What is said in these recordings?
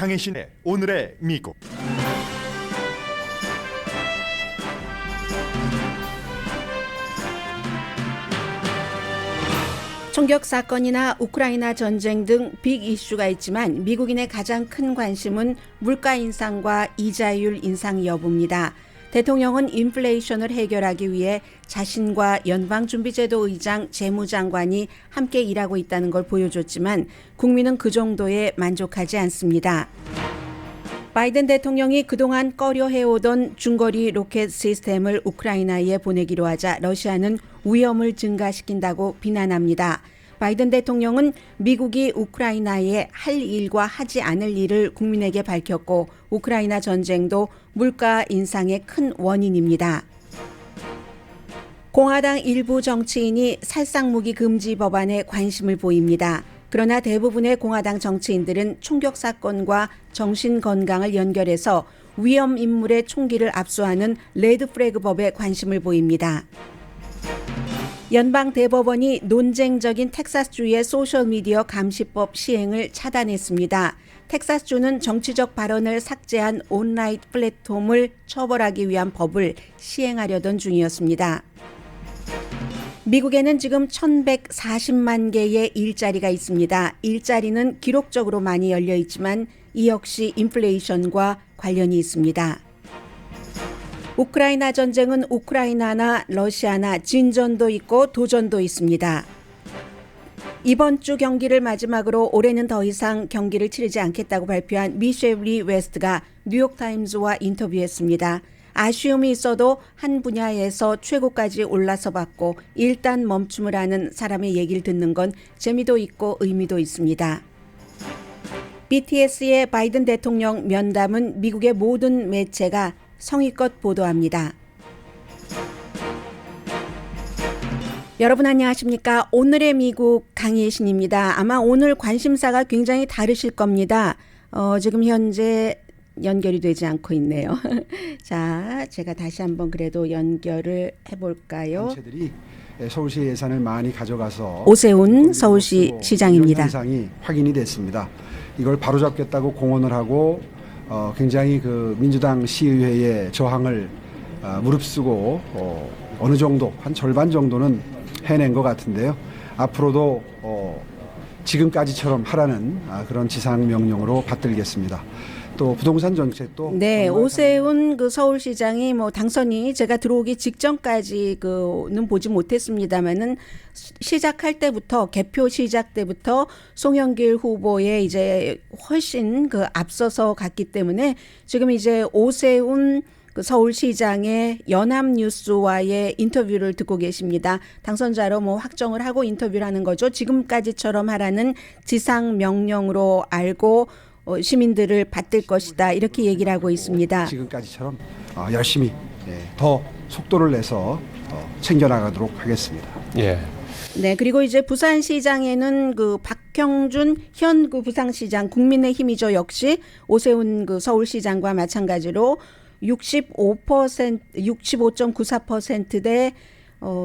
강혜신의 오늘의 미국. 총격 사건이나 우크라이나 전쟁 등 빅 이슈가 있지만 미국인의 가장 큰 관심은 물가 인상과 이자율 인상 여부입니다. 대통령은 인플레이션을 해결하기 위해 자신과 연방준비제도 의장 재무장관이 함께 일하고 있다는 걸 보여줬지만 국민은 그 정도에 만족하지 않습니다. 바이든 대통령이 그동안 꺼려 해오던 중거리 로켓 시스템을 우크라이나에 보내기로 하자 러시아는 위험을 증가시킨다고 비난합니다. 바이든 대통령은 미국이 우크라이나에 할 일과 하지 않을 일을 국민에게 밝혔고 우크라이나 전쟁도 물가 인상의 큰 원인입니다. 공화당 일부 정치인이 살상무기 금지 법안에 관심을 보입니다. 그러나 대부분의 공화당 정치인들은 총격 사건과 정신건강을 연결해서 위험 인물의 총기를 압수하는 레드 플래그 법에 관심을 보입니다. 연방 대법원이 논쟁적인 텍사스주의 소셜미디어 감시법 시행을 차단했습니다. 텍사스주는 정치적 발언을 삭제한 온라인 플랫폼을 처벌하기 위한 법을 시행하려던 중이었습니다. 미국에는 지금 1140만 개의 일자리가 있습니다. 일자리는 기록적으로 많이 열려 있지만 이 역시 인플레이션과 관련이 있습니다. 우크라이나 전쟁은 우크라이나나 러시아나 진전도 있고 도전도 있습니다. 이번 주 경기를 마지막으로 올해는 더 이상 경기를 치르지 않겠다고 발표한 미셸 리 웨스트가 뉴욕타임즈와 인터뷰했습니다. 아쉬움이 있어도 한 분야에서 최고까지 올라서 봤고 일단 멈춤을 하는 사람의 얘기를 듣는 건 재미도 있고 의미도 있습니다. BTS의 바이든 대통령 면담은 미국의 모든 매체가 성의껏 보도합니다. 여러분 안녕하십니까? 오늘의 미국 강혜신입니다. 아마 오늘 관심사가 굉장히 다르실 겁니다. 지금 현재 연결이 되지 않고 있네요. 자, 제가 다시 한번 그래도 연결을 해볼까요? 단체들이 서울시 예산을 많이 가져가서 오세훈 서울시 시장입니다. 현상이 확인이 됐습니다. 이걸 바로잡겠다고 공언을 하고 굉장히 그 민주당 시의회의 저항을 무릅쓰고 어느 정도 한 절반 정도는 해낸 것 같은데요. 앞으로도 지금까지처럼 하라는 그런 지상 명령으로 받들겠습니다. 또 부동산 정책도 네, 오세훈 그 서울시장이 뭐 당선이 제가 들어오기 직전까지는 보지 못했습니다만은 시작할 때부터 개표 시작 때부터 송영길 후보에 이제 훨씬 그 앞서서 갔기 때문에 지금 이제 오세훈 그 서울시장의 연합뉴스와의 인터뷰를 듣고 계십니다. 당선자로 뭐 확정을 하고 인터뷰를 하는 거죠. 지금까지처럼 하라는 지상 명령으로 알고 시민들을 받들 것이다 이렇게 얘기를 하고 있습니다. 지금까지처럼 열심히 더 속도를 내서 챙겨나가도록 하겠습니다. 예. 네, 그리고 이제 부산시장에는 그 박형준 현 그 부산시장 국민의힘이죠. 역시 오세훈 그 서울시장과 마찬가지로 65.94%대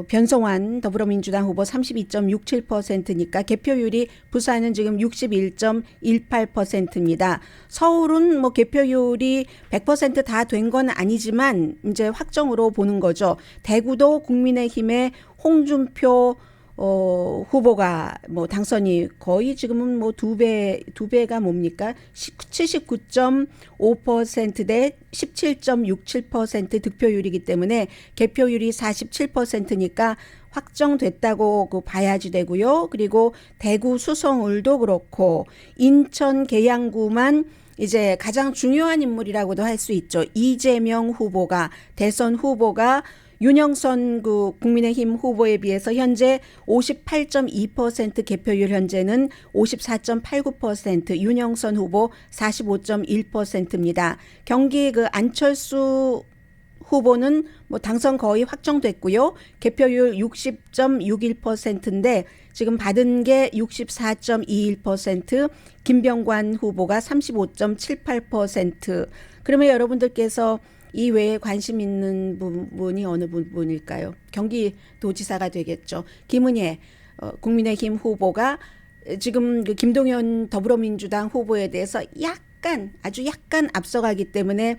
변성환 더불어민주당 후보 32.67%니까 개표율이 부산은 지금 61.18%입니다. 서울은 뭐 개표율이 100% 다 된 건 아니지만 이제 확정으로 보는 거죠. 대구도 국민의힘의 홍준표 후보가 뭐 당선이 거의 지금은 뭐 두 배가 뭡니까? 79.5% 대 17.67% 득표율이기 때문에 개표율이 47%니까 확정됐다고 봐야지 되고요. 그리고 대구 수성을도 그렇고 인천 계양구만 이제 가장 중요한 인물이라고도 할 수 있죠. 이재명 후보가 대선 후보가 윤영선 그 국민의힘 후보에 비해서 현재 58.2% 개표율 현재는 54.89% 윤영선 후보 45.1%입니다. 경기 그 안철수 후보는 뭐 당선 거의 확정됐고요. 개표율 60.61%인데 지금 받은 게 64.21%, 김병관 후보가 35.78%. 그러면 여러분들께서 이 외에 관심 있는 부분이 어느 부분일까요? 경기도지사가 되겠죠. 김은혜 국민의힘 후보가 지금 그 김동연 더불어민주당 후보에 대해서 아주 약간 앞서가기 때문에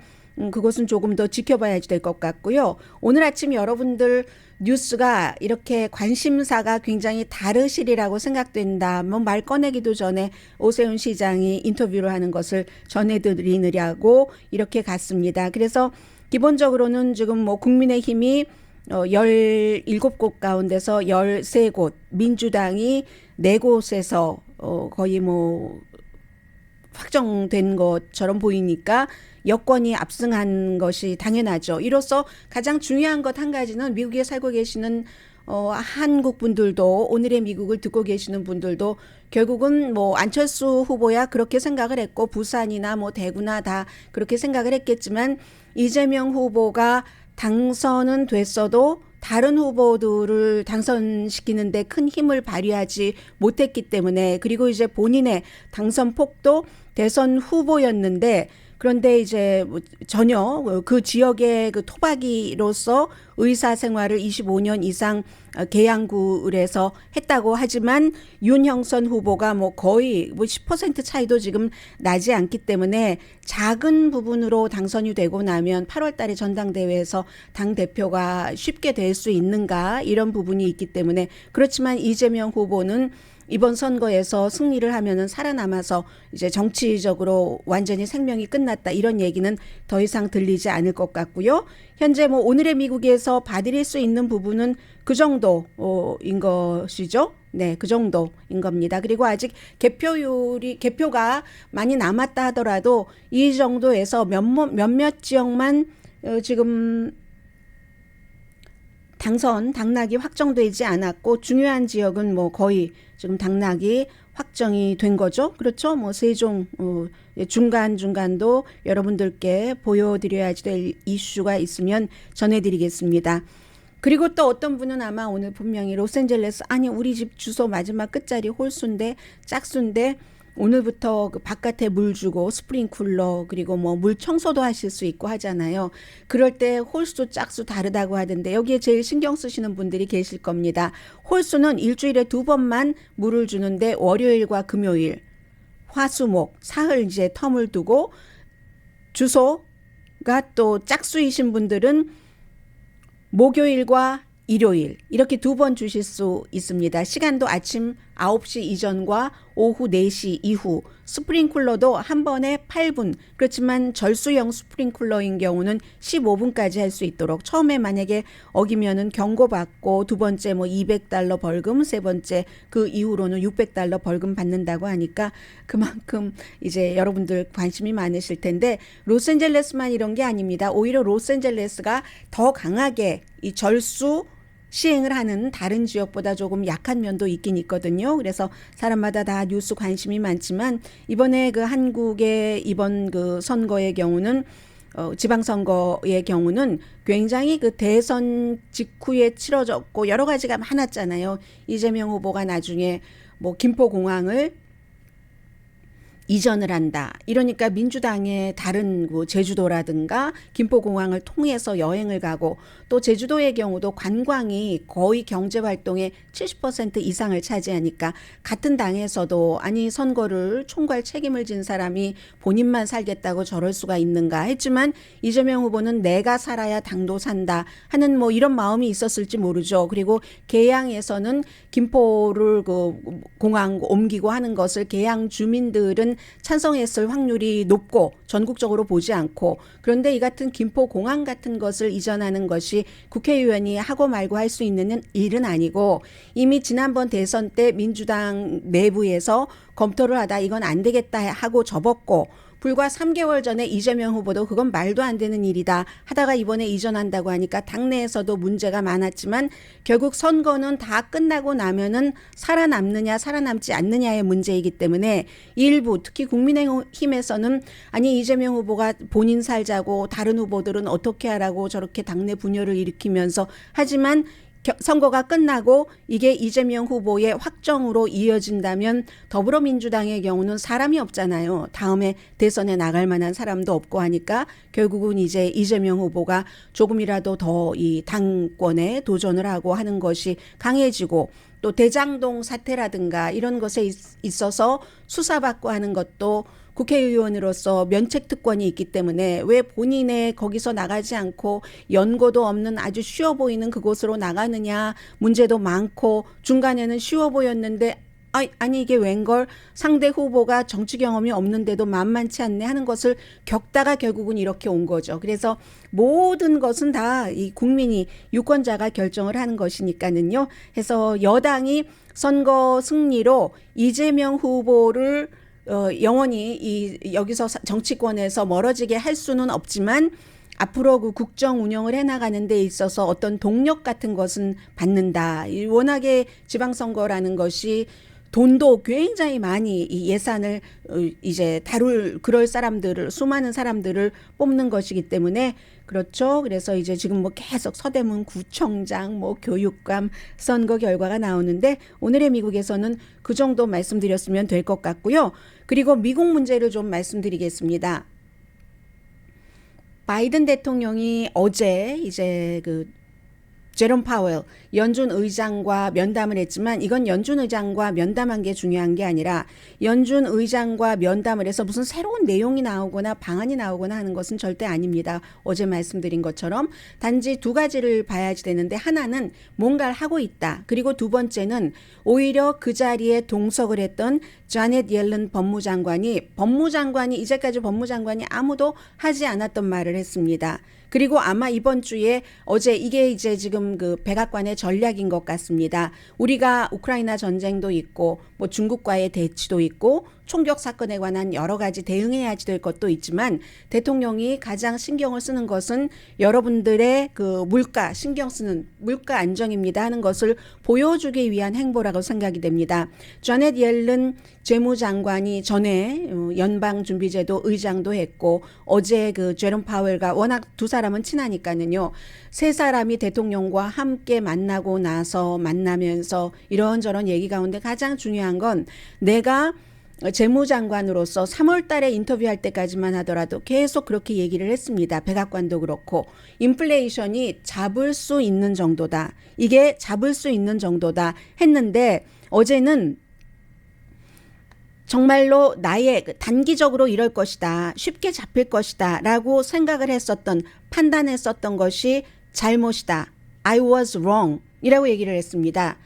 그것은 조금 더 지켜봐야 될 것 같고요. 오늘 아침 여러분들 뉴스가 이렇게 관심사가 굉장히 다르시리라고 생각된다. 뭐 말 꺼내기도 전에 오세훈 시장이 인터뷰를 하는 것을 전해드리느라고 이렇게 갔습니다. 그래서 기본적으로는 지금 뭐 국민의힘이 17곳 가운데서 13곳, 민주당이 4곳에서 거의 뭐 확정된 것처럼 보이니까 여권이 압승한 것이 당연하죠. 이로써 가장 중요한 것 한 가지는 미국에 살고 계시는 한국 분들도, 오늘의 미국을 듣고 계시는 분들도 결국은 뭐 안철수 후보야 그렇게 생각을 했고, 부산이나 뭐 대구나 다 그렇게 생각을 했겠지만, 이재명 후보가 당선은 됐어도 다른 후보들을 당선시키는데 큰 힘을 발휘하지 못했기 때문에, 그리고 이제 본인의 당선 폭도 대선 후보였는데, 그런데 이제 전혀 그 지역의 그 토박이로서 의사 생활을 25년 이상 계양구에서 했다고 하지만 윤형선 후보가 뭐 거의 뭐 10% 차이도 지금 나지 않기 때문에 작은 부분으로 당선이 되고 나면 8월 달에 전당대회에서 당대표가 쉽게 될 수 있는가, 이런 부분이 있기 때문에. 그렇지만 이재명 후보는 이번 선거에서 승리를 하면은 살아남아서 이제 정치적으로 완전히 생명이 끝났다, 이런 얘기는 더 이상 들리지 않을 것 같고요. 현재 뭐 오늘의 미국에서 봐드릴 수 있는 부분은 그 정도인 것이죠. 네, 그 정도인 겁니다. 그리고 아직 개표가 많이 남았다 하더라도 이 정도에서 몇몇 지역만 지금 당락이 확정되지 않았고, 중요한 지역은 뭐 거의 지금 당락이 확정이 된 거죠. 그렇죠. 뭐 세종 중간도 여러분들께 보여드려야지 될 이슈가 있으면 전해드리겠습니다. 그리고 또 어떤 분은 아마 오늘 분명히 로스앤젤레스, 아니 우리 집 주소 마지막 끝자리 홀수인데, 짝수인데 오늘부터 그 바깥에 물 주고 스프링쿨러, 그리고 뭐 물 청소도 하실 수 있고 하잖아요. 그럴 때 홀수 짝수 다르다고 하던데, 여기에 제일 신경 쓰시는 분들이 계실 겁니다. 홀수는 일주일에 2번만 물을 주는데 월요일과 금요일, 화수목, 사흘 이제 텀을 두고, 주소가 또 짝수이신 분들은 목요일과 일요일 이렇게 2번 주실 수 있습니다. 시간도 아침 9시 이전과 오후 4시 이후, 스프링쿨러도 한 번에 8분, 그렇지만 절수형 스프링쿨러인 경우는 15분까지 할 수 있도록, 처음에 만약에 어기면은 경고받고, 두 번째 뭐 $200 벌금, 세 번째 그 이후로는 $600 벌금 받는다고 하니까 그만큼 이제 여러분들 관심이 많으실 텐데, 로스앤젤레스만 이런 게 아닙니다. 오히려 로스앤젤레스가 더 강하게 이 절수 시행을 하는 다른 지역보다 조금 약한 면도 있긴 있거든요. 그래서 사람마다 다 뉴스 관심이 많지만, 이번에 그 한국의 이번 그 선거의 경우는 지방선거의 경우는 굉장히 그 대선 직후에 치러졌고 여러 가지가 많았잖아요. 이재명 후보가 나중에 뭐 김포공항을 이전을 한다, 이러니까 민주당의 다른 뭐 제주도라든가 김포공항을 통해서 여행을 가고, 또 제주도의 경우도 관광이 거의 경제활동의 70% 이상을 차지하니까 같은 당에서도 아니 선거를 총괄 책임을 진 사람이 본인만 살겠다고 저럴 수가 있는가 했지만, 이재명 후보는 내가 살아야 당도 산다 하는 뭐 이런 마음이 있었을지 모르죠. 그리고 계양에서는 김포를 그 공항 옮기고 하는 것을 계양 주민들은 찬성했을 확률이 높고, 전국적으로 보지 않고, 그런데 이 같은 김포공항 같은 것을 이전하는 것이 국회의원이 하고 말고 할 수 있는 일은 아니고, 이미 지난번 대선 때 민주당 내부에서 검토를 하다 이건 안 되겠다 하고 접었고, 불과 3개월 전에 이재명 후보도 그건 말도 안 되는 일이다 하다가 이번에 이전한다고 하니까 당내에서도 문제가 많았지만, 결국 선거는 다 끝나고 나면은 살아남느냐 살아남지 않느냐의 문제이기 때문에, 일부 특히 국민의힘에서는 아니 이재명 후보가 본인 살자고 다른 후보들은 어떻게 하라고 저렇게 당내 분열을 일으키면서, 하지만 선거가 끝나고 이게 이재명 후보의 확정으로 이어진다면 더불어민주당의 경우는 사람이 없잖아요. 다음에 대선에 나갈 만한 사람도 없고 하니까 결국은 이제 이재명 후보가 조금이라도 더 이 당권에 도전을 하고 하는 것이 강해지고, 또 대장동 사태라든가 이런 것에 있어서 수사받고 하는 것도 국회의원으로서 면책 특권이 있기 때문에 왜 본인의 거기서 나가지 않고 연고도 없는 아주 쉬워 보이는 그곳으로 나가느냐, 문제도 많고 중간에는 쉬워 보였는데 아니 이게 웬걸, 상대 후보가 정치 경험이 없는데도 만만치 않네 하는 것을 겪다가 결국은 이렇게 온 거죠. 그래서 모든 것은 다 이 국민이, 유권자가 결정을 하는 것이니까는요. 해서 여당이 선거 승리로 이재명 후보를 영원히 여기서 정치권에서 멀어지게 할 수는 없지만 앞으로 그 국정 운영을 해나가는 데 있어서 어떤 동력 같은 것은 받는다. 워낙에 지방선거라는 것이 돈도 굉장히 많이 이 예산을 이제 다룰 그럴 사람들을, 수많은 사람들을 뽑는 것이기 때문에 그렇죠. 그래서 이제 지금 뭐 계속 서대문 구청장, 뭐 교육감 선거 결과가 나오는데 오늘의 미국에서는 그 정도 말씀드렸으면 될 것 같고요. 그리고 미국 문제를 좀 말씀드리겠습니다. 바이든 대통령이 어제 이제 제롬 파웰 연준 의장과 면담을 했지만 이건 연준 의장과 면담한 게 중요한 게 아니라 연준 의장과 면담을 해서 무슨 새로운 내용이 나오거나 방안이 나오거나 하는 것은 절대 아닙니다. 어제 말씀드린 것처럼 단지 두 가지를 봐야지 되는데, 하나는 뭔가를 하고 있다. 그리고 두 번째는 오히려 그 자리에 동석을 했던 자넷 옐런 법무장관이 이제까지 법무장관이 아무도 하지 않았던 말을 했습니다. 그리고 아마 이번 주에 어제 이게 이제 지금 그 백악관의 전략인 것 같습니다. 우리가 우크라이나 전쟁도 있고 뭐 중국과의 대치도 있고 총격 사건에 관한 여러 가지 대응해야지 될 것도 있지만 대통령이 가장 신경을 쓰는 것은 여러분들의 그 물가, 신경 쓰는 물가 안정입니다 하는 것을 보여주기 위한 행보라고 생각이 됩니다. 자넷 옐런 재무장관이 전에 연방준비제도 의장도 했고 어제 그 제롬 파웰과 워낙 두 사람은 친하니까는요. 세 사람이 대통령과 함께 만나면서 이런저런 얘기 가운데 가장 중요한 건 내가 재무장관으로서 3월 달에 인터뷰할 때까지만 하더라도 계속 그렇게 얘기를 했습니다. 백악관도 그렇고 인플레이션이 잡을 수 있는 정도다. 이게 잡을 수 있는 정도다 했는데 어제는 정말로 나의 단기적으로 이럴 것이다. 쉽게 잡힐 것이다. 라고 생각을 했었던, 판단했었던 것이 잘못이다. I was wrong. 이라고 얘기를 했습니다.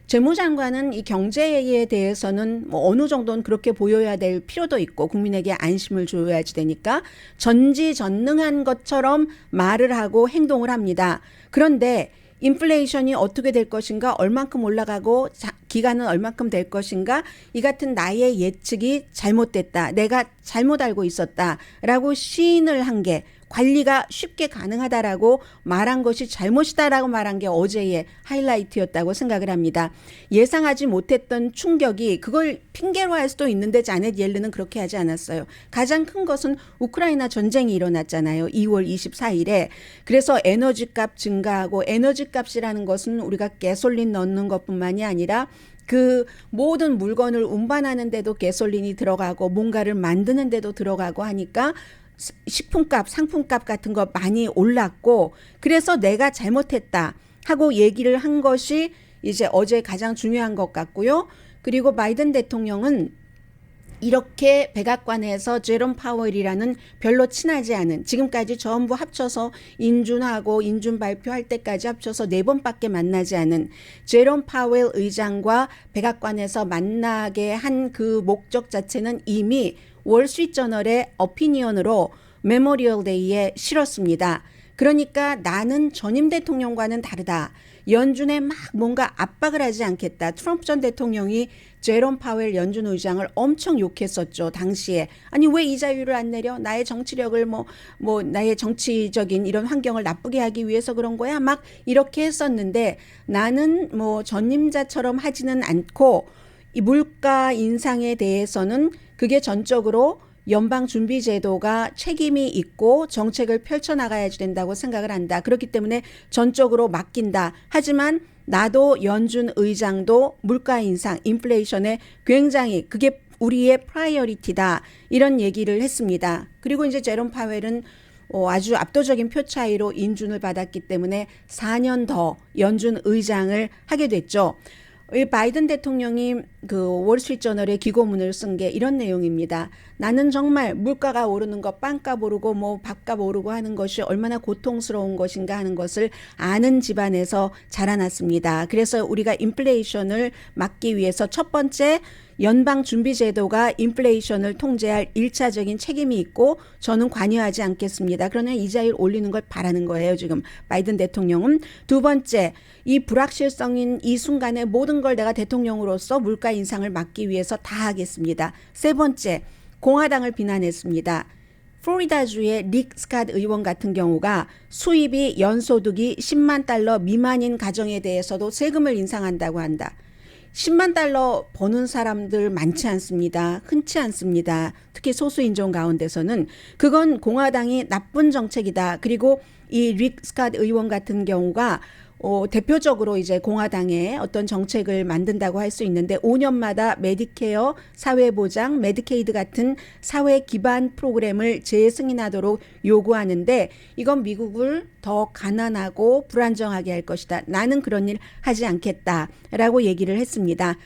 재무장관은 이 경제에 대해서는 뭐 어느 정도는 그렇게 보여야 될 필요도 있고 국민에게 안심을 줘야지 되니까 전지전능한 것처럼 말을 하고 행동을 합니다. 그런데 인플레이션이 어떻게 될 것인가, 얼만큼 올라가고 기간은 얼만큼 될 것인가, 이 같은 나의 예측이 잘못됐다. 내가 잘못 알고 있었다라고 시인을 한 게, 관리가 쉽게 가능하다라고 말한 것이 잘못이다라고 말한 게 어제의 하이라이트였다고 생각을 합니다. 예상하지 못했던 충격이, 그걸 핑계로 할 수도 있는데 자넷 옐런은 그렇게 하지 않았어요. 가장 큰 것은 우크라이나 전쟁이 일어났잖아요. 2월 24일에. 그래서 에너지값 증가하고, 에너지값이라는 것은 우리가 가솔린 넣는 것뿐만이 아니라 그 모든 물건을 운반하는 데도 가솔린이 들어가고 뭔가를 만드는 데도 들어가고 하니까 식품값, 상품값 같은 거 많이 올랐고, 그래서 내가 잘못했다 하고 얘기를 한 것이 이제 어제 가장 중요한 것 같고요. 그리고 바이든 대통령은 이렇게 백악관에서 제롬 파웰이라는 별로 친하지 않은, 지금까지 전부 합쳐서 인준하고 인준 발표할 때까지 합쳐서 4번밖에 만나지 않은 제롬 파웰 의장과 백악관에서 만나게 한 그 목적 자체는 이미 월스트리트저널의 오피니언으로 메모리얼 데이에 실었습니다. 그러니까 나는 전임 대통령과는 다르다. 연준에 막 뭔가 압박을 하지 않겠다. 트럼프 전 대통령이 제롬 파웰 연준 의장을 엄청 욕했었죠. 당시에. 아니 왜 이자율을 안 내려? 나의 정치력을 뭐 나의 정치적인 이런 환경을 나쁘게 하기 위해서 그런 거야? 막 이렇게 했었는데 나는 뭐 전임자처럼 하지는 않고 이 물가 인상에 대해서는 그게 전적으로 연방준비제도가 책임이 있고 정책을 펼쳐나가야지 된다고 생각을 한다. 그렇기 때문에 전적으로 맡긴다. 하지만 나도 연준 의장도 물가 인상, 인플레이션에 굉장히 그게 우리의 프라이어리티다. 이런 얘기를 했습니다. 그리고 이제 제롬 파웰은 아주 압도적인 표 차이로 인준을 받았기 때문에 4년 더 연준 의장을 하게 됐죠. 바이든 대통령이 그 월스트리트저널의 기고문을 쓴 게 이런 내용입니다. 나는 정말 물가가 오르는 거, 빵값 오르고 뭐 밥값 오르고 하는 것이 얼마나 고통스러운 것인가 하는 것을 아는 집안에서 자라났습니다. 그래서 우리가 인플레이션을 막기 위해서 첫 번째 연방준비제도가 인플레이션을 통제할 1차적인 책임이 있고 저는 관여하지 않겠습니다. 그러나 이자율 올리는 걸 바라는 거예요. 지금 바이든 대통령은. 두 번째, 이 불확실성인 이 순간에 모든 걸 내가 대통령으로서 물가 인상을 막기 위해서 다 하겠습니다. 세 번째, 공화당을 비난했습니다. 플로리다주의 릭 스캇 의원 같은 경우가 수입이 연소득이 10만 달러 미만인 가정에 대해서도 세금을 인상한다고 한다. 10만 달러 버는 사람들 많지 않습니다. 흔치 않습니다. 특히 소수인종 가운데서는. 그건 공화당이 나쁜 정책이다. 그리고 이 릭 스캇 의원 같은 경우가 대표적으로 이제 공화당의 어떤 정책을 만든다고 할 수 있는데 5년마다 메디케어, 사회보장, 메디케이드 같은 사회 기반 프로그램을 재승인하도록 요구하는데 이건 미국을 더 가난하고 불안정하게 할 것이다. 나는 그런 일 하지 않겠다라고 얘기를 했습니다.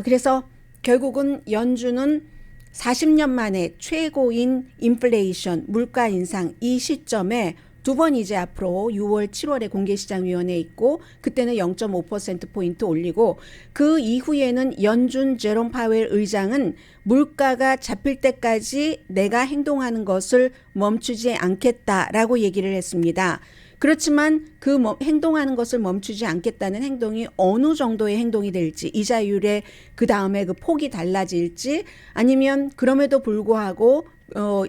그래서 결국은 연준은 40년 만에 최고인 인플레이션, 물가 인상 이 시점에 두 번 이제 앞으로 6월, 7월에 공개시장위원회에 있고 그때는 0.5%포인트 올리고 그 이후에는 연준 제롬 파웰 의장은 물가가 잡힐 때까지 내가 행동하는 것을 멈추지 않겠다라고 얘기를 했습니다. 그렇지만 그 행동하는 것을 멈추지 않겠다는 행동이 어느 정도의 행동이 될지 이자율의 그 다음에 그 폭이 달라질지 아니면 그럼에도 불구하고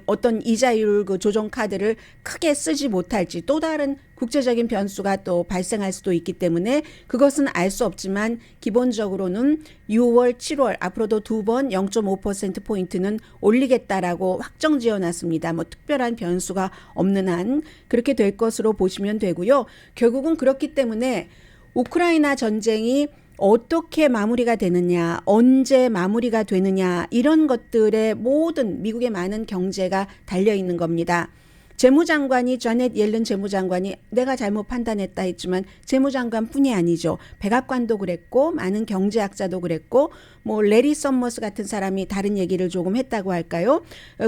어떤 이자율 그 조정 카드를 크게 쓰지 못할지 또 다른 국제적인 변수가 또 발생할 수도 있기 때문에 그것은 알 수 없지만 기본적으로는 6월, 7월 앞으로도 두 번 0.5%포인트는 올리겠다라고 확정 지어놨습니다. 뭐 특별한 변수가 없는 한 그렇게 될 것으로 보시면 되고요. 결국은 그렇기 때문에 우크라이나 전쟁이 어떻게 마무리가 되느냐, 언제 마무리가 되느냐 이런 것들에 모든 미국의 많은 경제가 달려있는 겁니다. 재무장관이 자넷 옐런 재무장관이 내가 잘못 판단했다 했지만 재무장관뿐이 아니죠. 백악관도 그랬고 많은 경제학자도 그랬고 뭐 레리 썸머스 같은 사람이 다른 얘기를 조금 했다고 할까요?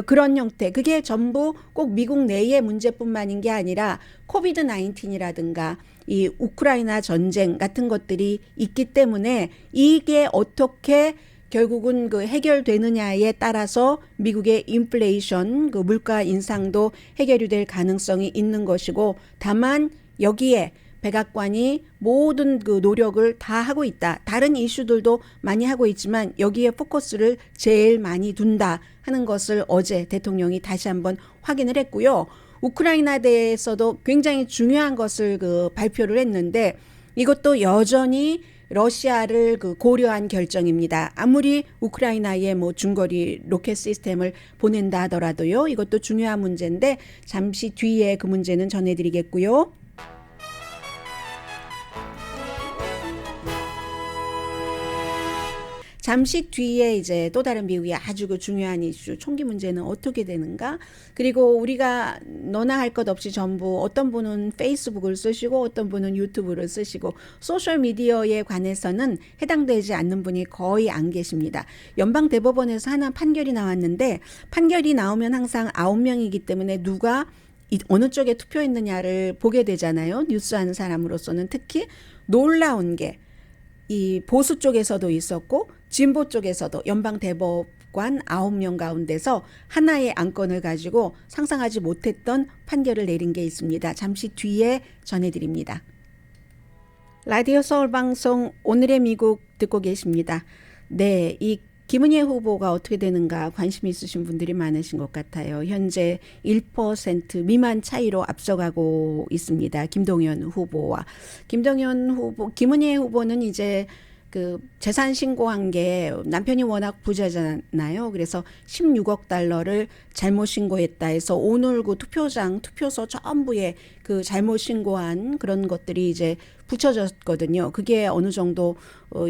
그런 형태. 그게 전부 꼭 미국 내의 문제뿐만인 게 아니라 코비드 19이라든가 이 우크라이나 전쟁 같은 것들이 있기 때문에 이게 어떻게 결국은 그 해결되느냐에 따라서 미국의 인플레이션, 그 물가 인상도 해결이 될 가능성이 있는 것이고 다만 여기에 백악관이 모든 그 노력을 다 하고 있다. 다른 이슈들도 많이 하고 있지만 여기에 포커스를 제일 많이 둔다 하는 것을 어제 대통령이 다시 한번 확인을 했고요. 우크라이나에 대해서도 굉장히 중요한 것을 그 발표를 했는데 이것도 여전히 러시아를 그 고려한 결정입니다. 아무리 우크라이나에 뭐 중거리 로켓 시스템을 보낸다 하더라도요. 이것도 중요한 문제인데 잠시 뒤에 그 문제는 전해드리겠고요. 잠시 뒤에 이제 또 다른 미국의 아주 그 중요한 이슈 총기 문제는 어떻게 되는가 그리고 우리가 너나 할 것 없이 전부 어떤 분은 페이스북을 쓰시고 어떤 분은 유튜브를 쓰시고 소셜미디어에 관해서는 해당되지 않는 분이 거의 안 계십니다. 연방대법원에서 하나 판결이 나왔는데 판결이 나오면 항상 9명이기 때문에 누가 어느 쪽에 투표했느냐를 보게 되잖아요. 뉴스하는 사람으로서는 특히 놀라운 게 이 보수 쪽에서도 있었고 진보 쪽에서도 연방대법관 9명 가운데서 하나의 안건을 가지고 상상하지 못했던 판결을 내린 게 있습니다. 잠시 뒤에 전해드립니다. 라디오 서울방송 오늘의 미국 듣고 계십니다. 네, 이 김은혜 후보가 어떻게 되는가 관심 있으신 분들이 많으신 것 같아요. 현재 1% 미만 차이로 앞서가고 있습니다. 김동연 후보와. 김은혜 후보는 이제 그 재산 신고한 게 남편이 워낙 부자잖아요. 그래서 16억 달러를 잘못 신고했다 해서 오늘 그 투표소 전부에 그 잘못 신고한 그런 것들이 이제 붙여졌거든요. 그게 어느 정도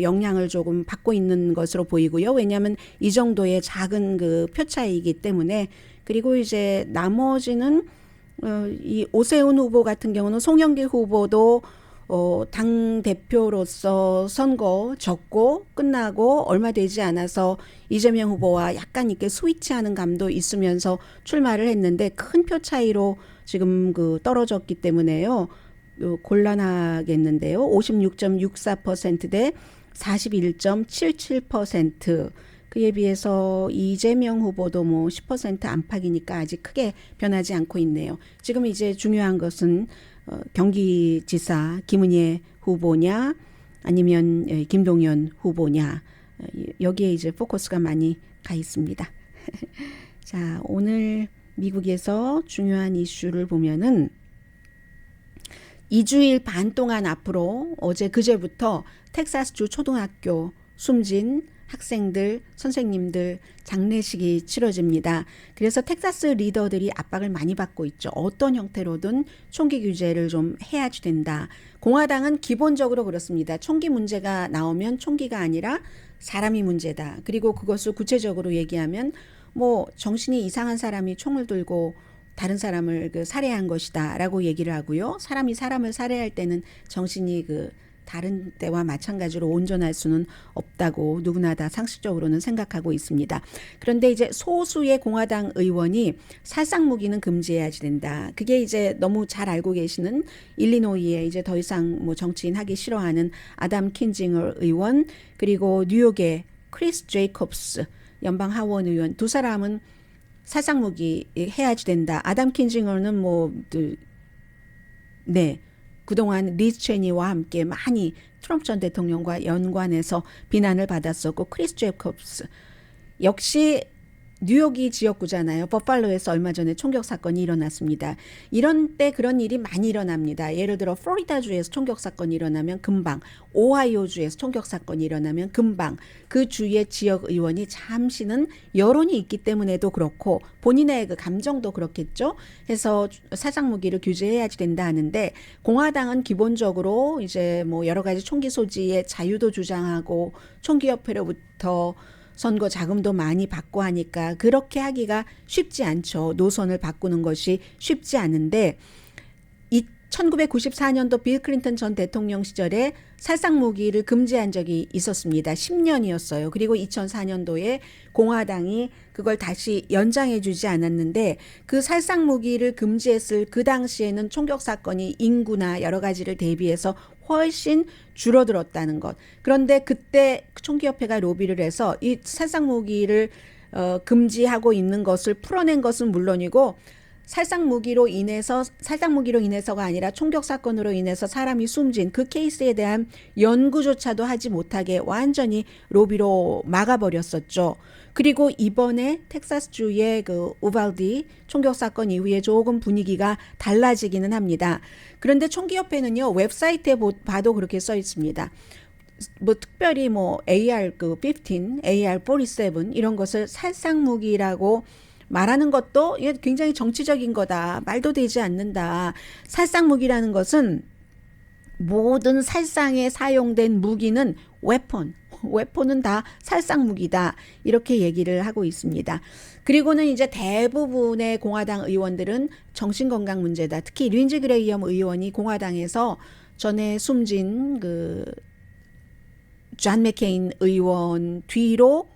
영향을 조금 받고 있는 것으로 보이고요. 왜냐하면 이 정도의 작은 그 표 차이이기 때문에 그리고 이제 나머지는 이 오세훈 후보 같은 경우는 송영길 후보도 당 대표로서 선거 졌고 끝나고 얼마 되지 않아서 이재명 후보와 약간 이렇게 스위치하는 감도 있으면서 출마를 했는데 큰 표 차이로 지금 떨어졌기 때문에요. 곤란하겠는데요. 56.64% 대 41.77%. 그에 비해서 이재명 후보도 뭐 10% 안팎이니까 아직 크게 변하지 않고 있네요. 지금 이제 중요한 것은 경기지사 김은혜 후보냐 아니면 김동연 후보냐 여기에 이제 포커스가 많이 가 있습니다. 자, 오늘 미국에서 중요한 이슈를 보면은 2주일 반 동안 앞으로 어제 그제부터 텍사스주 초등학교 숨진 학생들, 선생님들 장례식이 치러집니다. 그래서 텍사스 리더들이 압박을 많이 받고 있죠. 어떤 형태로든 총기 규제를 좀 해야지 된다. 공화당은 기본적으로 그렇습니다. 총기 문제가 나오면 총기가 아니라 사람이 문제다. 그리고 그것을 구체적으로 얘기하면 뭐 정신이 이상한 사람이 총을 들고 다른 사람을 살해한 것이다 라고 얘기를 하고요. 사람이 사람을 살해할 때는 정신이 다른 때와 마찬가지로 온전할 수는 없다고 누구나 다 상식적으로는 생각하고 있습니다. 그런데 이제 소수의 공화당 의원이 살상 무기는 금지해야지 된다. 그게 이제 너무 잘 알고 계시는 일리노이에 이제 더 이상 뭐 정치인 하기 싫어하는 아담 킨징어 의원 그리고 뉴욕의 크리스 제이콥스 연방 하원 의원 두 사람은 살상 무기 해야지 된다. 아담 킨징어는 그동안 리즈 체니와 함께 많이 트럼프 전 대통령과 연관해서 비난을 받았었고 크리스 제이콥스 역시 뉴욕이 지역구잖아요. 버팔로에서 얼마 전에 총격 사건이 일어났습니다. 이런 때 그런 일이 많이 일어납니다. 예를 들어 플로리다주에서 총격 사건이 일어나면 금방, 오하이오주에서 총격 사건이 일어나면 금방 그 주의 지역 의원이 잠시는 여론이 있기 때문에도 그렇고 본인의 감정도 그렇겠죠. 해서 살상 무기를 규제해야지 된다 하는데 공화당은 기본적으로 이제 뭐 여러 가지 총기 소지의 자유도 주장하고 총기협회로부터 선거 자금도 많이 받고 하니까 그렇게 하기가 쉽지 않죠. 노선을 바꾸는 것이 쉽지 않은데 1994년도 빌 클린턴 전 대통령 시절에 살상 무기를 금지한 적이 있었습니다. 10년이었어요. 그리고 2004년도에 공화당이 그걸 다시 연장해 주지 않았는데 그 살상 무기를 금지했을 그 당시에는 총격 사건이 인구나 여러 가지를 대비해서 훨씬 줄어들었다는 것. 그런데 그때 총기협회가 로비를 해서 이 살상 무기를 금지하고 있는 것을 풀어낸 것은 물론이고 살상 무기로 인해서가 아니라 총격 사건으로 인해서 사람이 숨진 그 케이스에 대한 연구조차도 하지 못하게 완전히 로비로 막아버렸었죠. 그리고 이번에 텍사스주의 우발디 총격 사건 이후에 조금 분위기가 달라지기는 합니다. 그런데 총기협회는요, 웹사이트에 봐도 그렇게 써 있습니다. 뭐 특별히 AR-15, AR-47 이런 것을 살상 무기라고 말하는 것도 굉장히 정치적인 거다. 말도 되지 않는다. 살상 무기라는 것은 모든 살상에 사용된 무기는 웨폰은 다 살상 무기다. 이렇게 얘기를 하고 있습니다. 그리고는 이제 대부분의 공화당 의원들은 정신건강 문제다. 특히 린지 그레이엄 의원이 공화당에서 전에 숨진 존 맥케인 의원 뒤로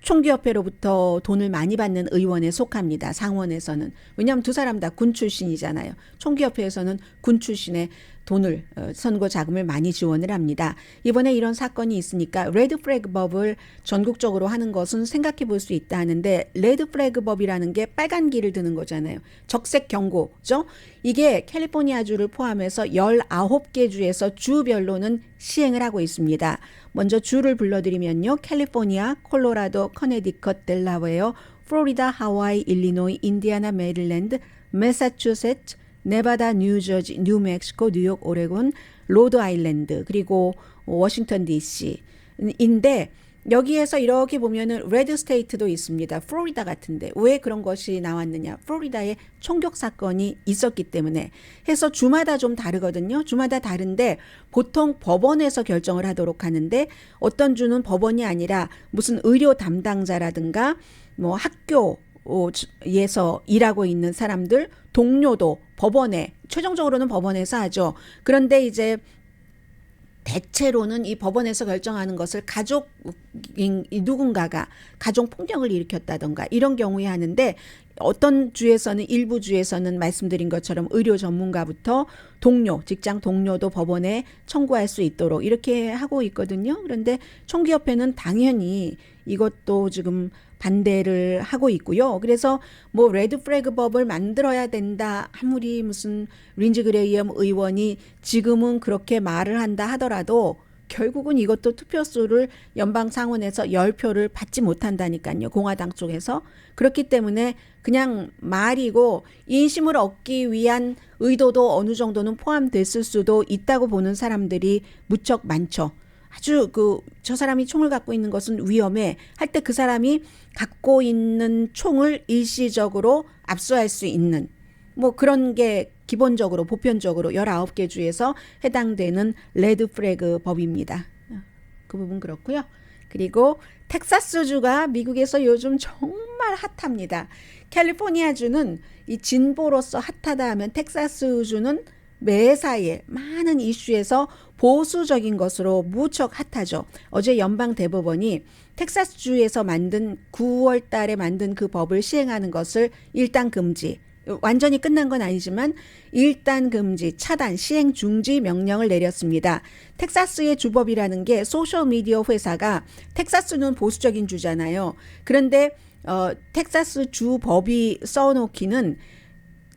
총기협회로부터 돈을 많이 받는 의원에 속합니다. 상원에서는. 왜냐하면 두 사람 다 군 출신이잖아요. 총기협회에서는 군 출신의 돈을 선거 자금을 많이 지원을 합니다. 이번에 이런 사건이 있으니까 레드 플래그 법을 전국적으로 하는 것은 생각해 볼 수 있다 하는데 레드 플래그 법이라는 게 빨간 길을 드는 거잖아요. 적색 경고죠. 이게 캘리포니아주를 포함해서 19개 주에서 주별로는 시행을 하고 있습니다. 먼저 주를 불러드리면요. 캘리포니아, 콜로라도, 커네디컷, 델라웨어, 플로리다, 하와이, 일리노이, 인디아나, 메릴랜드, 매사추세츠, 네바다, 뉴저지, 뉴멕시코, 뉴욕, 오레곤, 로드아일랜드 그리고 워싱턴 DC인데 여기에서 이렇게 보면은 레드 스테이트도 있습니다. 플로리다 같은데 왜 그런 것이 나왔느냐? 플로리다에 총격 사건이 있었기 때문에 해서 주마다 좀 다르거든요. 주마다 다른데 보통 법원에서 결정을 하도록 하는데 어떤 주는 법원이 아니라 무슨 의료 담당자라든가 뭐 학교 에서 일하고 있는 사람들, 동료도 법원에, 최종적으로는 법원에서 하죠. 그런데 이제 대체로는 이 법원에서 결정하는 것을 누군가가 가족 폭력을 일으켰다던가 이런 경우에 하는데, 어떤 주에서는, 일부 주에서는 말씀드린 것처럼 의료 전문가부터 동료, 직장 동료도 법원에 청구할 수 있도록 이렇게 하고 있거든요. 그런데 총기협회는 당연히 이것도 지금 반대를 하고 있고요. 그래서 뭐 레드 플래그 법을 만들어야 된다, 아무리 무슨 린지 그레이엄 의원이 지금은 그렇게 말을 한다 하더라도 결국은 이것도 투표수를 연방 상원에서 10표를 받지 못한다니까요. 공화당 쪽에서. 그렇기 때문에 그냥 말이고 인심을 얻기 위한 의도도 어느 정도는 포함됐을 수도 있다고 보는 사람들이 무척 많죠. 아주 저 사람이 총을 갖고 있는 것은 위험해 할 때 그 사람이 갖고 있는 총을 일시적으로 압수할 수 있는 뭐 그런 게 기본적으로 보편적으로 19개 주에서 해당되는 레드 플래그 법입니다. 그 부분 그렇고요. 그리고 텍사스주가 미국에서 요즘 정말 핫합니다. 캘리포니아주는 이 진보로서 핫하다 하면 텍사스주는 매사에 많은 이슈에서 보수적인 것으로 무척 핫하죠. 어제 연방 대법원이 텍사스주에서 만든 9월 달에 만든 그 법을 시행하는 것을 일단 금지, 완전히 끝난 건 아니지만 일단 금지, 차단, 시행 중지 명령을 내렸습니다. 텍사스의 주법이라는 게 소셜미디어 회사가, 텍사스는 보수적인 주잖아요. 그런데 텍사스 주 법이 써놓기는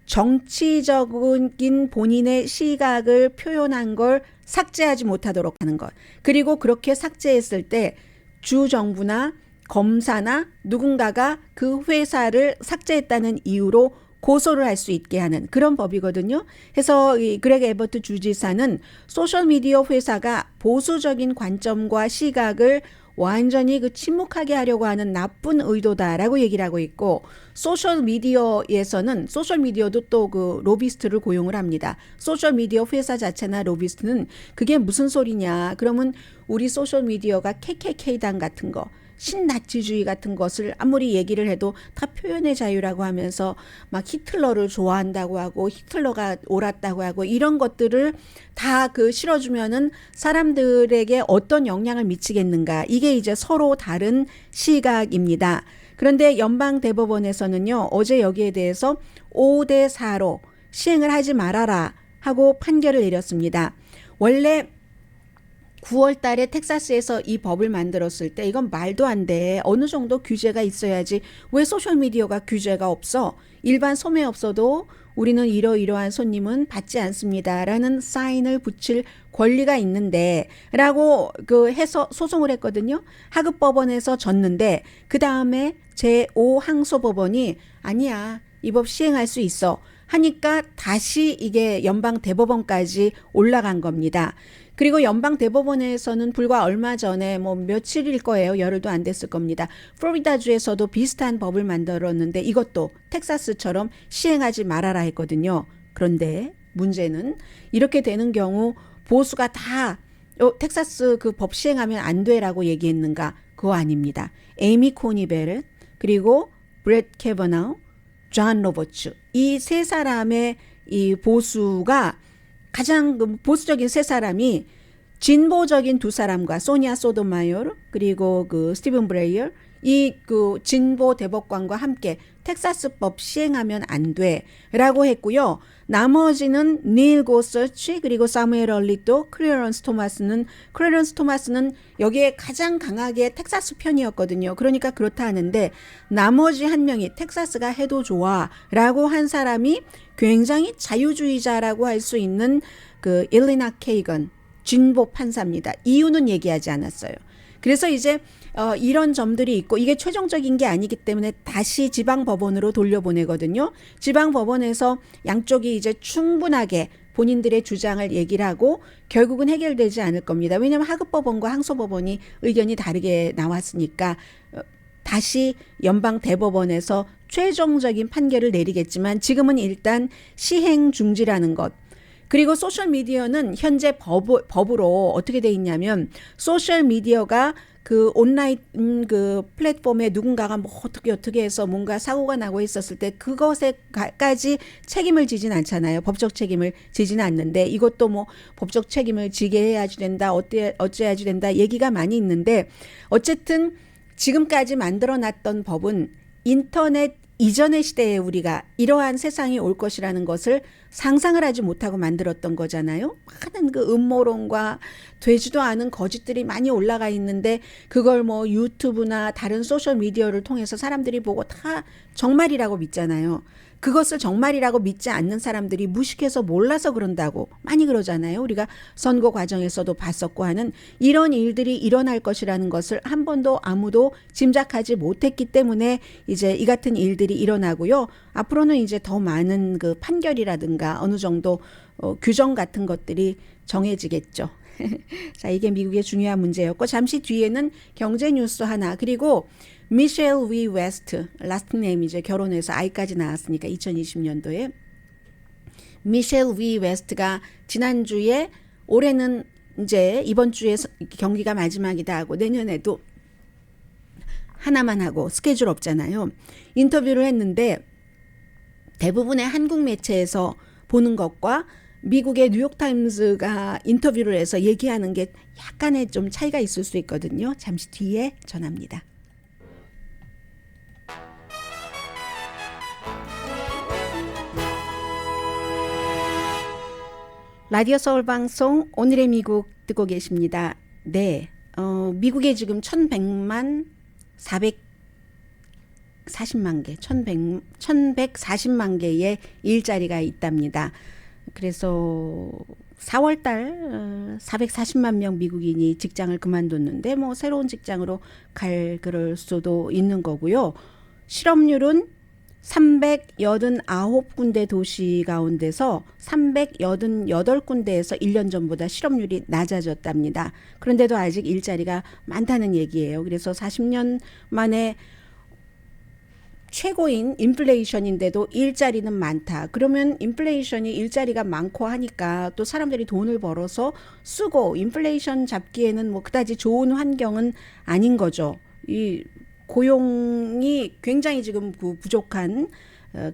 정치적인 본인의 시각을 표현한 걸 삭제하지 못하도록 하는 것. 그리고 그렇게 삭제했을 때 주 정부나 검사나 누군가가 그 회사를 삭제했다는 이유로 고소를 할 수 있게 하는 그런 법이거든요. 그래서 이 그레그 에버트 주지사는 소셜미디어 회사가 보수적인 관점과 시각을 완전히 침묵하게 하려고 하는 나쁜 의도다라고 얘기를 하고 있고, 소셜미디어에서는, 소셜미디어도 또 로비스트를 고용을 합니다. 소셜미디어 회사 자체나 로비스트는 그게 무슨 소리냐, 그러면 우리 소셜미디어가 KKK당 같은 거, 신나치주의 같은 것을 아무리 얘기를 해도 다 표현의 자유라고 하면서 막 히틀러를 좋아한다고 하고 히틀러가 옳았다고 하고 이런 것들을 다 실어주면은 사람들에게 어떤 영향을 미치겠는가, 이게 이제 서로 다른 시각입니다. 그런데 연방 대법원에서는요, 어제 여기에 대해서 5대 4로 시행을 하지 말아라 하고 판결을 내렸습니다. 원래 9월 달에 텍사스에서 이 법을 만들었을 때 이건 말도 안 돼, 어느 정도 규제가 있어야지, 왜 소셜미디어가 규제가 없어, 일반 소매업소도 우리는 이러이러한 손님은 받지 않습니다 라는 사인을 붙일 권리가 있는데 라고 해서 소송을 했거든요. 하급법원에서 졌는데 그 다음에 제5항소법원이 아니야, 이 법 시행할 수 있어 하니까 다시 이게 연방 대법원까지 올라간 겁니다. 그리고 연방 대법원에서는 불과 얼마 전에, 뭐 며칠일 거예요, 열흘도 안 됐을 겁니다, 플로리다주에서도 비슷한 법을 만들었는데 이것도 텍사스처럼 시행하지 말아라 했거든요. 그런데 문제는 이렇게 되는 경우 보수가 다 텍사스 그 법 시행하면 안 돼라고 얘기했는가? 그거 아닙니다. 에이미 코니 베렛, 그리고 브렛 캐버나우, 존 로버츠, 이 세 사람의 이 보수가, 가장 보수적인 세 사람이 진보적인 두 사람과 소니아 소토마요르 그리고 스티븐 브레이어, 이 진보 대법관과 함께 텍사스법 시행하면 안 돼라고 했고요. 나머지는 닐 고서치 그리고 사무엘 얼리또, 클래런스 토마스는 여기에 가장 강하게 텍사스 편이었거든요. 그러니까 그렇다 하는데 나머지 한 명이 텍사스가 해도 좋아라고 한 사람이 굉장히 자유주의자라고 할 수 있는 일리나 케이건 진보 판사입니다. 이유는 얘기하지 않았어요. 그래서 이제 이런 점들이 있고, 이게 최종적인 게 아니기 때문에 다시 지방법원으로 돌려보내거든요. 지방법원에서 양쪽이 이제 충분하게 본인들의 주장을 얘기를 하고 결국은 해결되지 않을 겁니다. 왜냐하면 하급법원과 항소법원이 의견이 다르게 나왔으니까 다시 연방 대법원에서 최종적인 판결을 내리겠지만 지금은 일단 시행 중지라는 것, 그리고 소셜 미디어는 현재 법으로 어떻게 돼 있냐면 소셜 미디어가 그 온라인 그 플랫폼에 누군가가 뭐 어떻게 해서 뭔가 사고가 나고 있었을 때 그것에까지 책임을 지진 않잖아요. 법적 책임을 지지는 않는데 이것도 뭐 법적 책임을 지게 해야지 된다. 어째야지 된다. 얘기가 많이 있는데 어쨌든 지금까지 만들어놨던 법은 인터넷 이전의 시대에 우리가 이러한 세상이 올 것이라는 것을 상상을 하지 못하고 만들었던 거잖아요. 많은 그 음모론과 되지도 않은 거짓들이 많이 올라가 있는데 그걸 뭐 유튜브나 다른 소셜 미디어를 통해서 사람들이 보고 다 정말이라고 믿잖아요. 그것을 정말이라고 믿지 않는 사람들이 무식해서 몰라서 그런다고 많이 그러잖아요. 우리가 선거 과정에서도 봤었고 하는 이런 일들이 일어날 것이라는 것을 한 번도 아무도 짐작하지 못했기 때문에 이제 이 같은 일들이 일어나고요. 앞으로는 이제 더 많은 그 판결이라든가 어느 정도 규정 같은 것들이 정해지겠죠. 자, 이게 미국의 중요한 문제였고 잠시 뒤에는 경제 뉴스 하나 그리고 미셸 위 웨스트 라스트 네임이죠. 결혼해서 아이까지 낳았으니까 2020년도에 미셸 위 웨스트가 지난주에 올해는 이제 이번 주에 경기가 마지막이다 하고 내년에도 하나만 하고 스케줄 없잖아요. 인터뷰를 했는데 대부분의 한국 매체에서 보는 것과 미국의 뉴욕타임즈가 인터뷰를 해서 얘기하는 게 약간의 좀 차이가 있을 수 있거든요. 잠시 뒤에 전합니다. 라디오 서울 방송 오늘의 미국 듣고 계십니다. 네, 미국에 지금 1100만 440만 개, 1140만 개의 일자리가 있답니다. 그래서 4월 달 440만 명 미국인이 직장을 그만뒀는데 뭐 새로운 직장으로 그럴 수도 있는 거고요. 실업률은 389군데 도시 가운데서 388군데에서 1년 전보다 실업률이 낮아졌답니다. 그런데도 아직 일자리가 많다는 얘기예요. 그래서 40년 만에 최고인 인플레이션인데도 일자리는 많다. 그러면 인플레이션이 일자리가 많고 하니까 또 사람들이 돈을 벌어서 쓰고 인플레이션 잡기에는 뭐 그다지 좋은 환경은 아닌 거죠. 이 고용이 굉장히 지금 부족한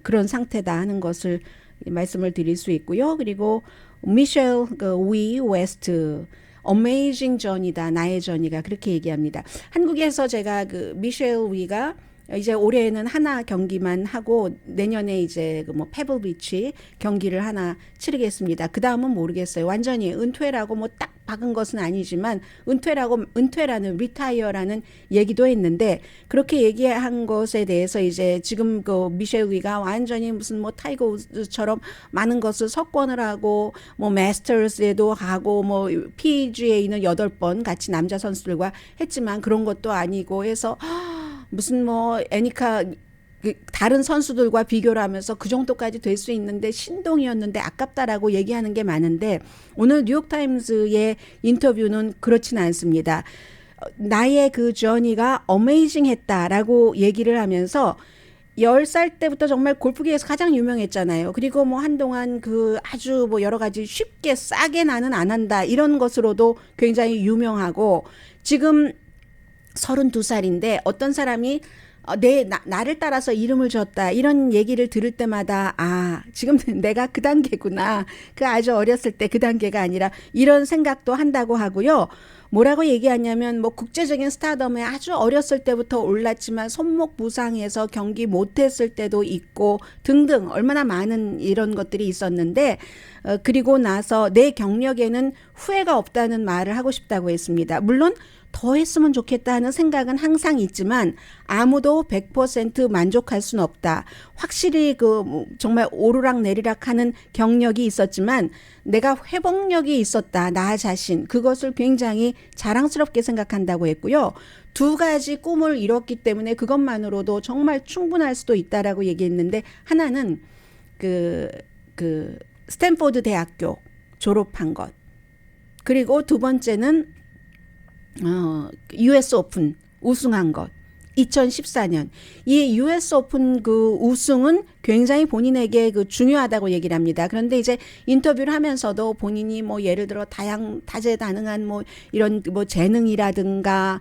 그런 상태다 하는 것을 말씀을 드릴 수 있고요. 그리고 미셸 위 웨스트 어메이징 전이다. 나의 전이가 그렇게 얘기합니다. 한국에서 제가 그 미셸 위가 이제 올해는 하나 경기만 하고 내년에 이제 뭐 페블비치 경기를 하나 치르겠습니다. 그 다음은 모르겠어요. 완전히 은퇴라고 뭐 딱 박은 것은 아니지만 은퇴라는 리타이어라는 얘기도 했는데 그렇게 얘기한 것에 대해서 이제 지금 그 미셸 위가 완전히 무슨 뭐 타이거 우즈처럼 많은 것을 석권을 하고 뭐 마스터스에도 하고 뭐 PGA는 8번 같이 남자 선수들과 했지만 그런 것도 아니고 해서 무슨 뭐 애니카 다른 선수들과 비교를 하면서 그 정도까지 될 수 있는데 신동이었는데 아깝다라고 얘기하는 게 많은데 오늘 뉴욕타임즈의 인터뷰는 그렇진 않습니다. 나의 그 저니가 어메이징했다라고 얘기를 하면서 10살 때부터 정말 골프계에서 가장 유명했잖아요. 그리고 뭐 한동안 그 아주 뭐 여러 가지 쉽게 싸게 나는 안 한다 이런 것으로도 굉장히 유명하고 지금 32살인데 어떤 사람이 나를 따라서 이름을 줬다 이런 얘기를 들을 때마다 지금 내가 그 단계구나. 그 아주 어렸을 때 그 단계가 아니라 이런 생각도 한다고 하고요. 뭐라고 얘기하냐면 뭐 국제적인 스타덤에 아주 어렸을 때부터 올랐지만 손목 부상해서 경기 못했을 때도 있고 등등 얼마나 많은 이런 것들이 있었는데 그리고 나서 내 경력에는 후회가 없다는 말을 하고 싶다고 했습니다. 물론 더 했으면 좋겠다 하는 생각은 항상 있지만 아무도 100% 만족할 수는 없다. 확실히 그 정말 오르락 내리락 하는 경력이 있었지만 내가 회복력이 있었다. 나 자신. 그것을 굉장히 자랑스럽게 생각한다고 했고요. 2가지 꿈을 이뤘기 때문에 그것만으로도 정말 충분할 수도 있다라고 얘기했는데 하나는 그 스탠포드 대학교 졸업한 것. 그리고 2번째는 US 오픈 우승한 것. 2014년 이 US 오픈 그 우승은 굉장히 본인에게 그 중요하다고 얘기를 합니다. 그런데 이제 인터뷰를 하면서도 본인이 뭐 예를 들어 다재다능한 뭐 이런 뭐 재능이라든가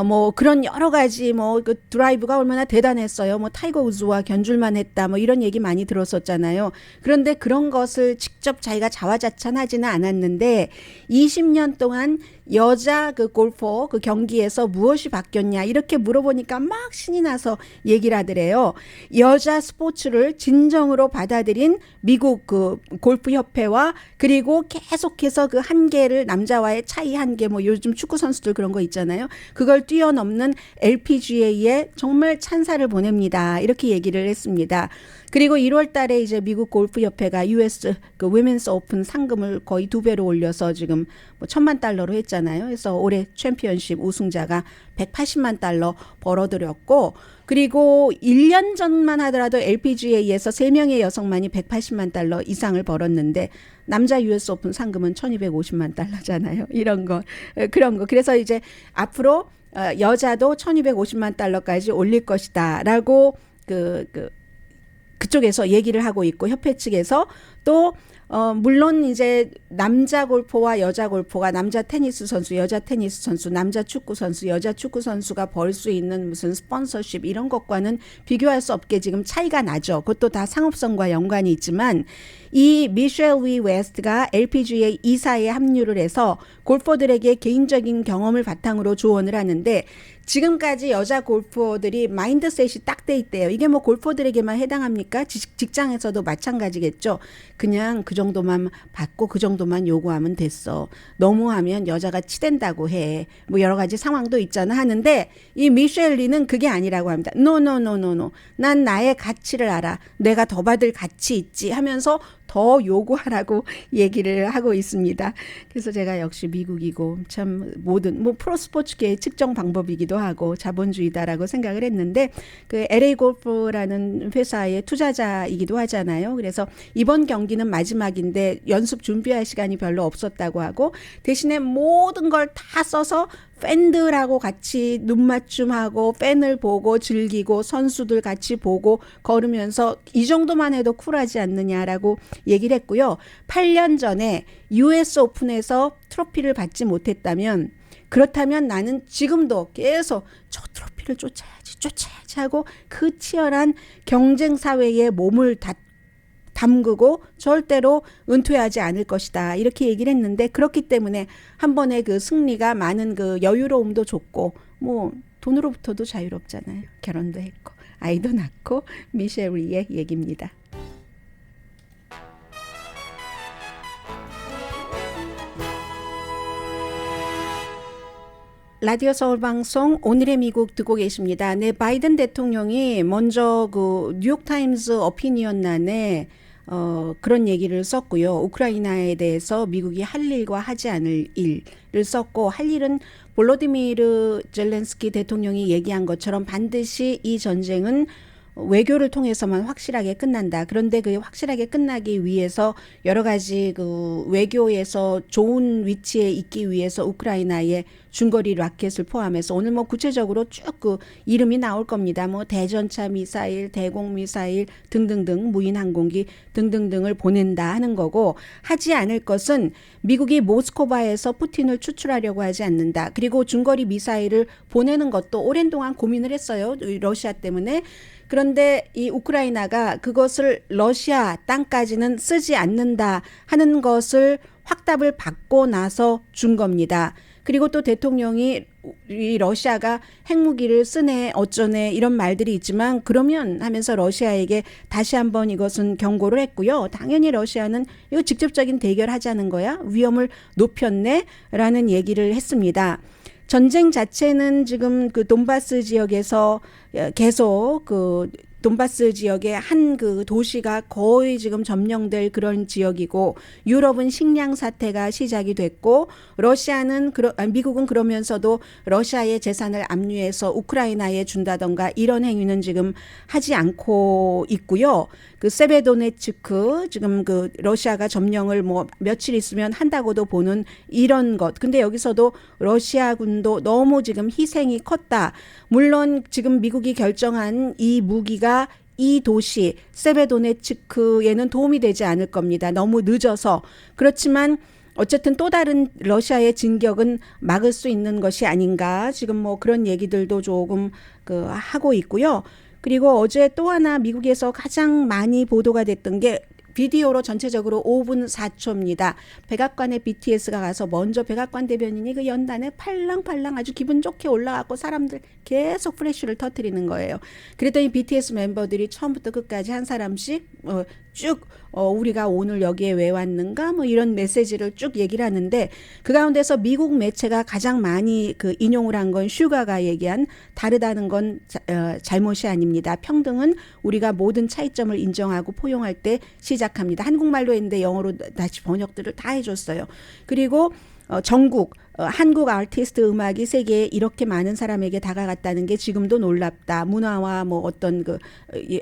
뭐 그런 여러 가지 뭐 그 드라이브가 얼마나 대단했어요. 뭐 타이거 우즈와 견줄만 했다. 뭐 이런 얘기 많이 들었었잖아요. 그런데 그런 것을 직접 자기가 자화자찬하지는 않았는데 20년 동안 여자 그 골퍼 그 경기에서 무엇이 바뀌었냐 이렇게 물어보니까 막 신이 나서 얘기를 하더래요. 여자 스포츠를 진정으로 받아들인 미국 그 골프 협회와 그리고 계속해서 그 한계를 남자와의 차이 한계 뭐 요즘 축구 선수들 그런 거 있잖아요. 그걸 뛰어넘는 LPGA에 정말 찬사를 보냅니다. 이렇게 얘기를 했습니다. 그리고 1월 달에 이제 미국 골프 협회가 US 그 위멘스 오픈 상금을 거의 2배로 올려서 지금 뭐 $10,000,000로 했잖아요. 그래서 올해 챔피언십 우승자가 $180만 벌어들였고 그리고 1년 전만 하더라도 LPGA에서 3명의 여성만이 $180만 이상을 벌었는데 남자 US 오픈 상금은 $1,250만 이런 거 그런 거. 그래서 이제 앞으로 여자도 $1,250만 올릴 것이다라고 그쪽에서 얘기를 하고 있고 협회 측에서 또 물론 이제 남자 골퍼와 여자 골퍼가 남자 테니스 선수, 여자 테니스 선수, 남자 축구 선수, 여자 축구 선수가 벌 수 있는 무슨 스폰서십 이런 것과는 비교할 수 없게 지금 차이가 나죠. 그것도 다 상업성과 연관이 있지만 이 미셸 위 웨스트가 LPGA 이사에 합류를 해서 골퍼들에게 개인적인 경험을 바탕으로 조언을 하는데 지금까지 여자 골퍼들이 마인드셋이 딱 돼 있대요. 이게 뭐 골퍼들에게만 해당합니까? 직장에서도 마찬가지겠죠. 그냥 그 정도만 받고 그 정도만 요구하면 됐어. 너무하면 여자가 치댄다고 해. 뭐 여러 가지 상황도 있잖아 하는데 이 미셸 리는 그게 아니라고 합니다. No. 난 나의 가치를 알아. 내가 더 받을 가치 있지 하면서 더 요구하라고 얘기를 하고 있습니다. 그래서 제가 역시 미국이고 참 모든 뭐 프로스포츠계의 측정 방법이기도 하고 자본주의다라고 생각을 했는데 그 LA 골프라는 회사의 투자자이기도 하잖아요. 그래서 이번 경기는 마지막인데 연습 준비할 시간이 별로 없었다고 하고 대신에 모든 걸 다 써서 팬들하고 같이 눈맞춤하고 팬을 보고 즐기고 선수들 같이 보고 걸으면서 이 정도만 해도 쿨하지 않느냐라고 얘기를 했고요. 8년 전에 US 오픈에서 트로피를 받지 못했다면 그렇다면 나는 지금도 계속 저 트로피를 쫓아야지 하고 그 치열한 경쟁 사회에 몸을 담그고 절대로 은퇴하지 않을 것이다. 이렇게 얘기를 했는데 그렇기 때문에 한 번의 그 승리가 많은 그 여유로움도 줬고 뭐 돈으로부터도 자유롭잖아요. 결혼도 했고 아이도 낳고 미셸 리의 얘기입니다. 라디오 서울 방송 오늘의 미국 듣고 계십니다. 네, 바이든 대통령이 먼저 그 뉴욕타임스 오피니언란에 그런 얘기를 썼고요. 우크라이나에 대해서 미국이 할 일과 하지 않을 일을 썼고 할 일은 볼로디미르 젤렌스키 대통령이 얘기한 것처럼 반드시 이 전쟁은 외교를 통해서만 확실하게 끝난다. 그런데 그 확실하게 끝나기 위해서 여러 가지 그 외교에서 좋은 위치에 있기 위해서 우크라이나의 중거리 라켓을 포함해서 오늘 뭐 구체적으로 쭉 그 이름이 나올 겁니다. 뭐 대전차 미사일, 대공 미사일 등등등 무인 항공기 등등등을 보낸다 하는 거고 하지 않을 것은 미국이 모스크바에서 푸틴을 추출하려고 하지 않는다. 그리고 중거리 미사일을 보내는 것도 오랜 동안 고민을 했어요. 러시아 때문에. 그런데 이 우크라이나가 그것을 러시아 땅까지는 쓰지 않는다 하는 것을 확답을 받고 나서 준 겁니다. 그리고 또 대통령이 이 러시아가 핵무기를 쓰네 어쩌네 이런 말들이 있지만 그러면 하면서 러시아에게 다시 한번 이것은 경고를 했고요. 당연히 러시아는 이거 직접적인 대결하자는 거야. 위험을 높였네 라는 얘기를 했습니다. 전쟁 자체는 지금 그 돈바스 지역에서 계속 그 돈바스 지역의 한 그 도시가 거의 지금 점령될 그런 지역이고 유럽은 식량 사태가 시작이 됐고 미국은 그러면서도 러시아의 재산을 압류해서 우크라이나에 준다던가 이런 행위는 지금 하지 않고 있고요. 그 세베도네츠크 지금 그 러시아가 점령을 뭐 며칠 있으면 한다고도 보는 이런 것. 근데 여기서도 러시아군도 너무 지금 희생이 컸다. 물론 지금 미국이 결정한 이 무기가 이 도시 세베도네츠크에는 도움이 되지 않을 겁니다. 너무 늦어서. 그렇지만 어쨌든 또 다른 러시아의 진격은 막을 수 있는 것이 아닌가. 지금 뭐 그런 얘기들도 조금 그 하고 있고요. 그리고 어제 또 하나 미국에서 가장 많이 보도가 됐던 게 비디오로 전체적으로 5분 4초입니다. 백악관에 BTS가 가서 먼저 백악관 대변인이 그 연단에 팔랑팔랑 아주 기분 좋게 올라가고 사람들 계속 플래시를 터뜨리는 거예요. 그랬더니 BTS 멤버들이 처음부터 끝까지 한 사람씩 쭉 우리가 오늘 여기에 왜 왔는가 뭐 이런 메시지를 쭉 얘기를 하는데 그 가운데서 미국 매체가 가장 많이 그 인용을 한 건 슈가가 얘기한 다르다는 건 잘못이 아닙니다. 평등은 우리가 모든 차이점을 인정하고 포용할 때 시작합니다. 한국말로 했는데 영어로 다시 번역들을 다 해줬어요. 그리고 전국 한국 아티스트 음악이 세계에 이렇게 많은 사람에게 다가갔다는 게 지금도 놀랍다. 문화와 뭐 어떤 그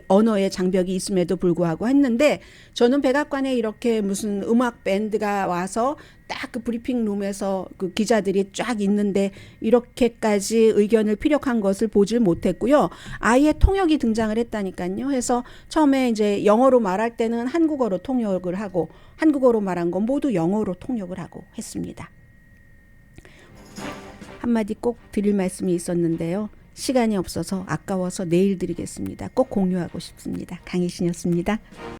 언어의 장벽이 있음에도 불구하고 했는데 저는 백악관에 이렇게 무슨 음악 밴드가 와서 딱 그 브리핑 룸에서 그 기자들이 쫙 있는데 이렇게까지 의견을 피력한 것을 보질 못했고요. 아예 통역이 등장을 했다니까요. 해서 처음에 이제 영어로 말할 때는 한국어로 통역을 하고 한국어로 말한 건 모두 영어로 통역을 하고 했습니다. 한마디 꼭 드릴 말씀이 있었는데요. 시간이 없어서 아까워서 내일 드리겠습니다. 꼭 공유하고 싶습니다. 강희신이었습니다.